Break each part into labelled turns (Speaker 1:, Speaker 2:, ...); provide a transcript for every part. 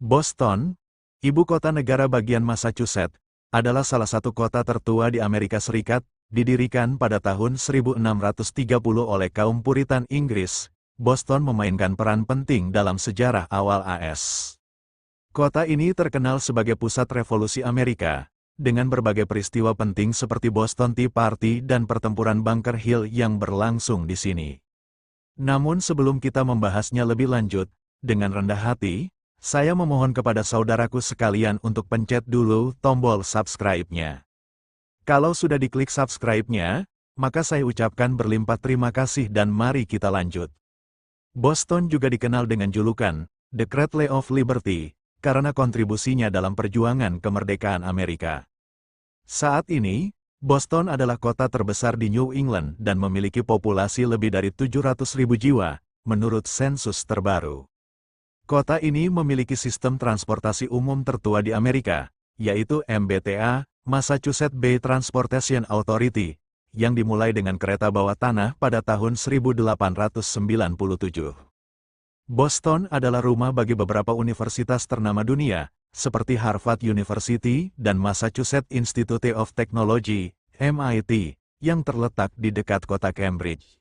Speaker 1: Boston, ibu kota negara bagian Massachusetts, adalah salah satu kota tertua di Amerika Serikat, didirikan pada tahun 1630 oleh kaum Puritan Inggris. Boston memainkan peran penting dalam sejarah awal AS. Kota ini terkenal sebagai pusat revolusi Amerika, dengan berbagai peristiwa penting seperti Boston Tea Party dan pertempuran Bunker Hill yang berlangsung di sini. Namun sebelum kita membahasnya lebih lanjut, dengan rendah hati, saya memohon kepada saudaraku sekalian untuk pencet dulu tombol subscribe-nya. Kalau sudah diklik subscribe-nya, maka saya ucapkan berlimpah terima kasih dan mari kita lanjut. Boston juga dikenal dengan julukan, The Cradle of Liberty, karena kontribusinya dalam perjuangan kemerdekaan Amerika. Saat ini, Boston adalah kota terbesar di New England dan memiliki populasi lebih dari 700.000 jiwa, menurut sensus terbaru. Kota ini memiliki sistem transportasi umum tertua di Amerika, yaitu MBTA, Massachusetts Bay Transportation Authority, yang dimulai dengan kereta bawah tanah pada tahun 1897. Boston adalah rumah bagi beberapa universitas ternama dunia, seperti Harvard University dan Massachusetts Institute of Technology, MIT, yang terletak di dekat kota Cambridge.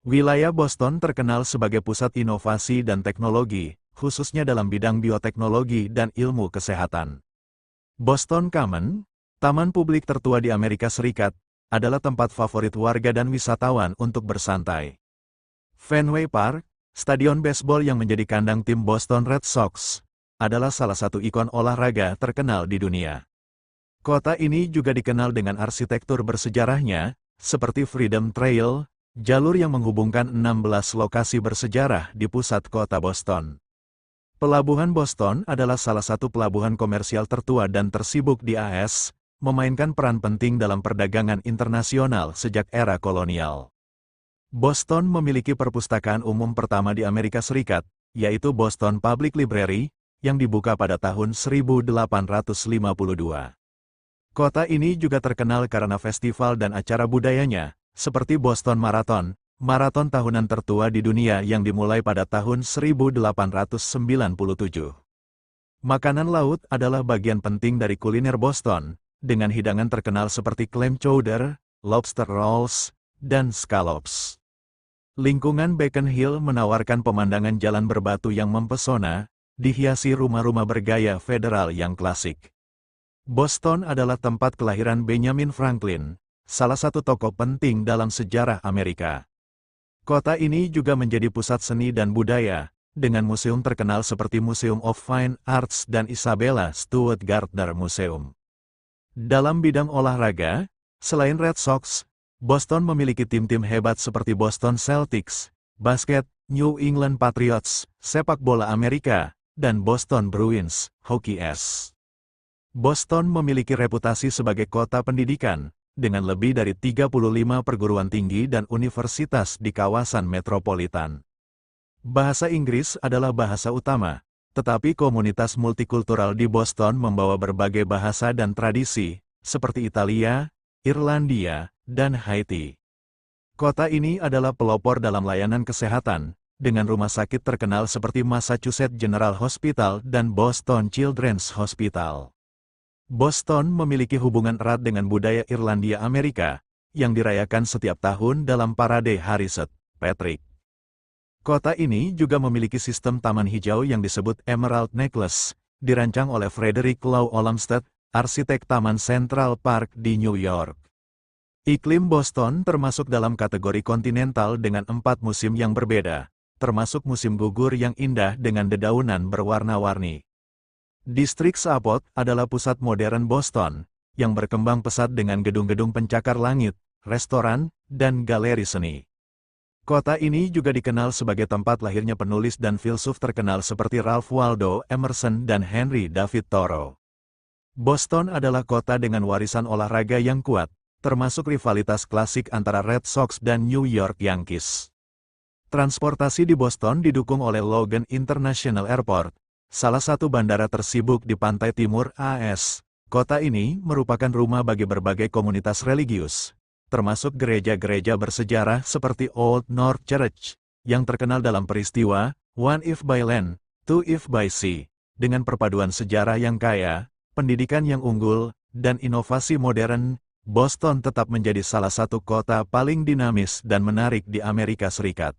Speaker 1: Wilayah Boston terkenal sebagai pusat inovasi dan teknologi, khususnya dalam bidang bioteknologi dan ilmu kesehatan. Boston Common, taman publik tertua di Amerika Serikat, adalah tempat favorit warga dan wisatawan untuk bersantai. Fenway Park, stadion baseball yang menjadi kandang tim Boston Red Sox, adalah salah satu ikon olahraga terkenal di dunia. Kota ini juga dikenal dengan arsitektur bersejarahnya, seperti Freedom Trail, jalur yang menghubungkan 16 lokasi bersejarah di pusat kota Boston. Pelabuhan Boston adalah salah satu pelabuhan komersial tertua dan tersibuk di AS, memainkan peran penting dalam perdagangan internasional sejak era kolonial. Boston memiliki perpustakaan umum pertama di Amerika Serikat, yaitu Boston Public Library, yang dibuka pada tahun 1852. Kota ini juga terkenal karena festival dan acara budayanya, seperti Boston Marathon, maraton tahunan tertua di dunia yang dimulai pada tahun 1897. Makanan laut adalah bagian penting dari kuliner Boston, dengan hidangan terkenal seperti clam chowder, lobster rolls, dan scallops. Lingkungan Beacon Hill menawarkan pemandangan jalan berbatu yang mempesona, dihiasi rumah-rumah bergaya federal yang klasik. Boston adalah tempat kelahiran Benjamin Franklin, salah satu tokoh penting dalam sejarah Amerika. Kota ini juga menjadi pusat seni dan budaya, dengan museum terkenal seperti Museum of Fine Arts dan Isabella Stewart Gardner Museum. Dalam bidang olahraga, selain Red Sox, Boston memiliki tim-tim hebat seperti Boston Celtics, basket, New England Patriots, sepak bola Amerika, dan Boston Bruins, hoki es. Boston memiliki reputasi sebagai kota pendidikan, dengan lebih dari 35 perguruan tinggi dan universitas di kawasan metropolitan. Bahasa Inggris adalah bahasa utama, tetapi komunitas multikultural di Boston membawa berbagai bahasa dan tradisi, seperti Italia, Irlandia, dan Haiti. Kota ini adalah pelopor dalam layanan kesehatan, dengan rumah sakit terkenal seperti Massachusetts General Hospital dan Boston Children's Hospital. Boston memiliki hubungan erat dengan budaya Irlandia Amerika, yang dirayakan setiap tahun dalam parade Hari St. Patrick. Kota ini juga memiliki sistem taman hijau yang disebut Emerald Necklace, dirancang oleh Frederick Law Olmsted, arsitek Taman Central Park di New York. Iklim Boston termasuk dalam kategori kontinental dengan 4 musim yang berbeda, termasuk musim gugur yang indah dengan dedaunan berwarna-warni. Distrik Sapot adalah pusat modern Boston, yang berkembang pesat dengan gedung-gedung pencakar langit, restoran, dan galeri seni. Kota ini juga dikenal sebagai tempat lahirnya penulis dan filsuf terkenal seperti Ralph Waldo Emerson dan Henry David Thoreau. Boston adalah kota dengan warisan olahraga yang kuat, termasuk rivalitas klasik antara Red Sox dan New York Yankees. Transportasi di Boston didukung oleh Logan International Airport, salah satu bandara tersibuk di pantai timur AS. Kota ini merupakan rumah bagi berbagai komunitas religius, termasuk gereja-gereja bersejarah seperti Old North Church, yang terkenal dalam peristiwa One If by Land, Two If by Sea, dengan perpaduan sejarah yang kaya, pendidikan yang unggul, dan inovasi modern, Boston tetap menjadi salah satu kota paling dinamis dan menarik di Amerika Serikat.